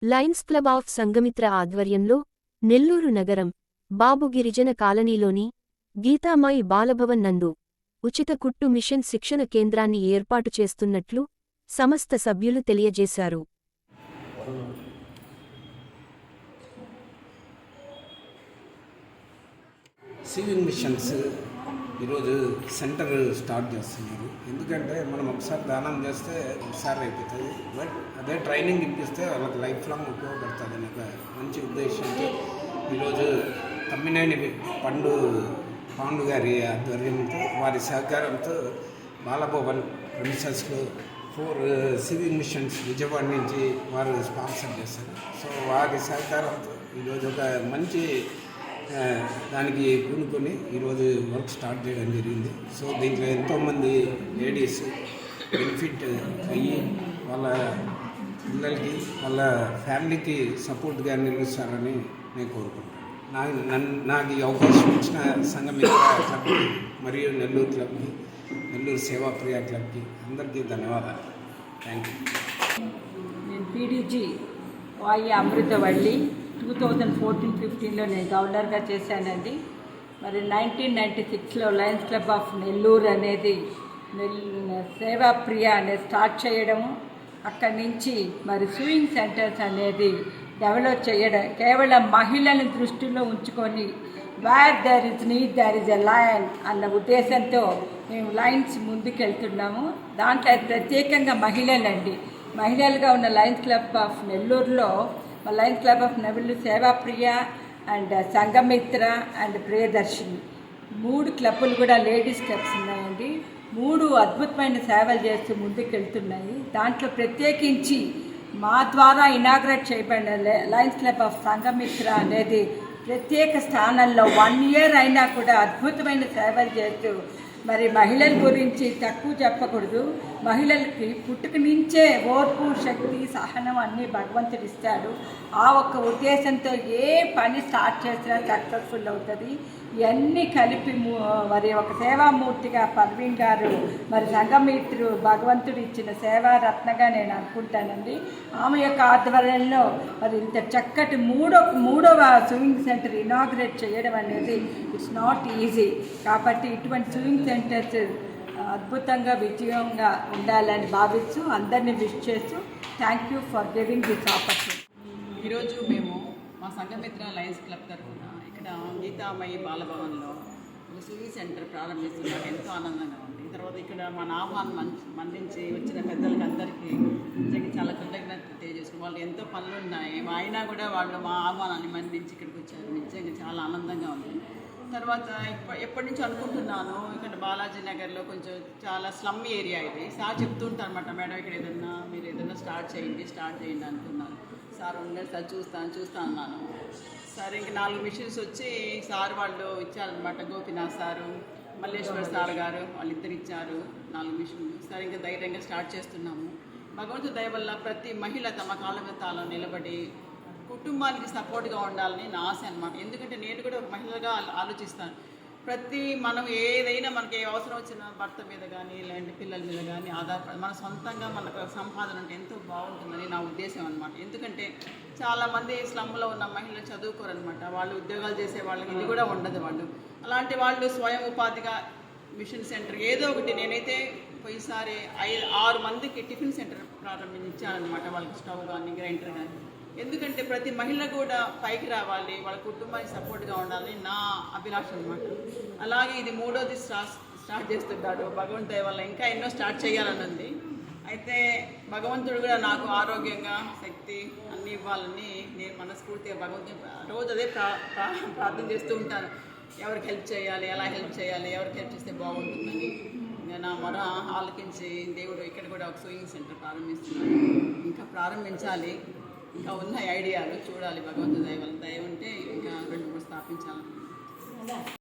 Lions club of Sanghamitra ఆధ్వర్యంలో నెల్లూరు నగరం బాబు గిరిజన కాలనీలోని గీతామాయి బాలభవన్ నందు ఉచిత కుట్టు మిషన్ శిక్షణ కేంద్రాన్ని ఏర్పాటు చేస్తున్నట్లు సమస్త సభ్యులు తెలియజేశారు. సివింగ్ మిషన్స్ ఈరోజు సెంటర్ స్టార్ట్ చేస్తున్నారు. ఎందుకంటే మనం ఒకసారి దానం చేస్తే ఒకసారి అయిపోతుంది, బట్ అదే ట్రైనింగ్ ఇప్పిస్తే వాళ్ళకి లైఫ్ లాంగ్ ఉపయోగపడుతుంది అనే ఒక మంచి ఉద్దేశంతో ఈరోజు తమ్మినేని పాండు గారి ఆధ్వర్యంతో వారి సహకారంతో బాలభవన్ ప్రిన్సెస్లో 4 సివింగ్ మిషన్స్ విజయవాడ నుంచి వారు స్పాన్సర్ చేస్తారు. సో వారి సహకారంతో ఈరోజు ఒక మంచి దానికి పూనుకొని ఈరోజు వర్క్ స్టార్ట్ చేయడం జరిగింది. సో దీంట్లో ఎంతోమంది లేడీస్ బెనిఫిట్ అయ్యి వాళ్ళ పిల్లలకి వాళ్ళ ఫ్యామిలీకి సపోర్ట్గా నిలుస్తారని నేను కోరుకుంటాను. నాకు ఈ అవకాశం ఇచ్చిన సంఘమిత్ర క్లబ్ మరియు నెల్లూరు క్లబ్కి, నెల్లూరు సేవాప్రియ క్లబ్కి అందరికీ ధన్యవాదాలు. Thank you. నేను పీడీజీ వాయి అమృతవల్లి 2014-15లో నేను గవర్నర్గా చేశానండి. మరి 1996లో లయన్స్ క్లబ్ ఆఫ్ నెల్లూరు అనేది సేవాప్రియ అనేది స్టార్ట్ చేయడము, అక్కడి నుంచి మరి సూయింగ్ సెంటర్స్ అనేది డెవలప్ చేయడం, కేవలం మహిళలను దృష్టిలో ఉంచుకొని where there is need there is a lion అన్న ఉద్దేశంతో మేము లయన్స్ ముందుకెళ్తున్నాము. దాంట్లో ప్రత్యేకంగా మహిళలుగా ఉన్న లయన్స్ క్లబ్ ఆఫ్ నెల్లూరులో lions club of Nellore Sevapriya and Sanghamitra and Priyadarshini 3 క్లబ్బులు కూడా లేడీస్ క్లబ్స్ ఉన్నాయండి. 3 అద్భుతమైన సేవలు చేస్తూ ముందుకెళ్తున్నాయి. దాంట్లో ప్రత్యేకించి మా ద్వారా ఇనాగ్రేట్ చేయబడిన లయన్స్ క్లబ్ ఆఫ్ సంఘమిత్ర అనేది ప్రత్యేక స్థానంలో 1 year అయినా కూడా అద్భుతమైన సేవలు చేస్తూ, మరి మహిళల గురించి తక్కువ చెప్పకూడదు. మహిళలకి పుట్టుక నుంచే ఓర్పు, శక్తి, సహనం అన్నీ భగవంతుడు ఇస్తాడు. ఆ ఒక్క ఉద్దేశంతో ఏ పని స్టార్ట్ చేసినా సక్సెస్ఫుల్ అవుతుంది. ఇవన్నీ కలిపి మరి ఒక సేవామూర్తిగా పర్వీన్ గారు మరి సంఘమిత్రు భగవంతుడు ఇచ్చిన సేవారత్నగా నేను అనుకుంటానండి. ఆమె యొక్క ఆధ్వర్యంలో మరి ఇంత చక్కటి మూడవ స్విమ్మింగ్ సెంటర్ ఇనాగ్రేట్ చేయడం అనేది ఇట్స్ నాట్ ఈజీ. కాబట్టి ఇటువంటి స్విమ్మింగ్ సెంటర్స్ అద్భుతంగా విజయంగా ఉండాలని భావిస్తూ అందరినీ విష్ చేస్తూ thank you for giving this opportunity. ఈరోజు మేము మా సంఘమిత్ర లయన్స్ క్లబ్ తరఫున ఇక్కడ గీతామయి బాలభవన్లో ఒక స్విమ్మింగ్ సెంటర్ ప్రారంభిస్తున్నాం. ఎంతో ఆనందంగా ఉంది. తర్వాత ఇక్కడ మన ఆహ్వానం మన్నించి వచ్చిన పెద్దలకి అందరికీ నిజంగా చాలా కృతజ్ఞత తెలియజేసుకుని, వాళ్ళు ఎంతో పనులు ఉన్నాయి అయినా కూడా వాళ్ళు మా ఆహ్వానాన్ని మన్నించి ఇక్కడికి వచ్చారు. నిజంగా చాలా ఆనందంగా ఉంది. తర్వాత ఎప్పటి నుంచి అనుకుంటున్నాను, ఇక్కడ బాలాజీ నగర్లో కొంచెం చాలా స్లమ్ ఏరియా ఇది. సార్ చెప్తుంటారు అనమాట, మేడం ఇక్కడ మీరు ఏదైనా స్టార్ట్ చేయండి అనుకున్నాను. సార్ ఉండేది సార్ చూస్తాను అన్నాను. సార్ ఇంక 4 మిషన్స్ వచ్చి సార్ వాళ్ళు ఇచ్చారనమాట. గోపినాథ్ సారు, మల్లేశ్వర్ సార్ గారు వాళ్ళిద్దరు ఇచ్చారు 4 మిషన్లు. సార్ ఇంకా ధైర్యంగా స్టార్ట్ చేస్తున్నాము. భగవంతుడి దయ వల్ల ప్రతి మహిళ తమ కాళ్ళ మీద తాను నిలబడి కుటుంబానికి సపోర్ట్గా ఉండాలని నా ఆశ అనమాట. ఎందుకంటే నేను కూడా ఒక మహిళగా ఆలోచిస్తాను. మనం ఏదైనా మనకి ఏ అవసరం వచ్చినా భర్త మీద కానీ లేదంటే పిల్లల మీద కానీ ఆధారపడి మన సొంతంగా మనకు సంపాదన అంటే ఎంతో బాగుంటుందని నా ఉద్దేశం అనమాట. ఎందుకంటే చాలామంది స్లమ్లో ఉన్న మహిళలు చదువుకోరనమాట. వాళ్ళు ఉద్యోగాలు చేసే వాళ్ళకి ఇది కూడా ఉండదు. అలాంటి వాళ్ళు స్వయం ఉపాధిగా మిషన్ సెంటర్ ఏదో ఒకటి, నేనైతే పోయినసారి 6 మందికి టిఫిన్ సెంటర్ ప్రారంభించానమాట. వాళ్ళకి స్టవ్ కానీ గ్రైండర్ కానీ. ఎందుకంటే ప్రతి మహిళ కూడా పైకి రావాలి, వాళ్ళ కుటుంబానికి సపోర్ట్గా ఉండాలని నా అభిలాష అనమాట. అలాగే ఇది 3వది స్టార్ట్ చేస్తున్నాడు. భగవంతుడి దయ వల్ల ఇంకా ఎన్నో స్టార్ట్ చేయాలని ఉంది. అయితే భగవంతుడు కూడా నాకు ఆరోగ్యంగా శక్తి అన్నీ ఇవ్వాలని నేను మనస్ఫూర్తిగా భగవంతుని రోజు అదే ప్రార్థన చేస్తూ ఉంటాను. ఎవరికి హెల్ప్ చేయాలి, ఎలా హెల్ప్ చేయాలి, ఎవరికి హెల్ప్ చేస్తే బాగుంటుందని. నా మొర ఆలకించి దేవుడు ఇక్కడ కూడా ఒక స్విమ్మింగ్ సెంటర్ ప్రారంభిస్తున్నాను. ఇంకా ప్రారంభించాలి. ఇంకా ఉన్న ఐడియాలు చూడాలి. భగవంతుడి దయ ఉంటే ఇంకా 2-3 స్థాపించాలి.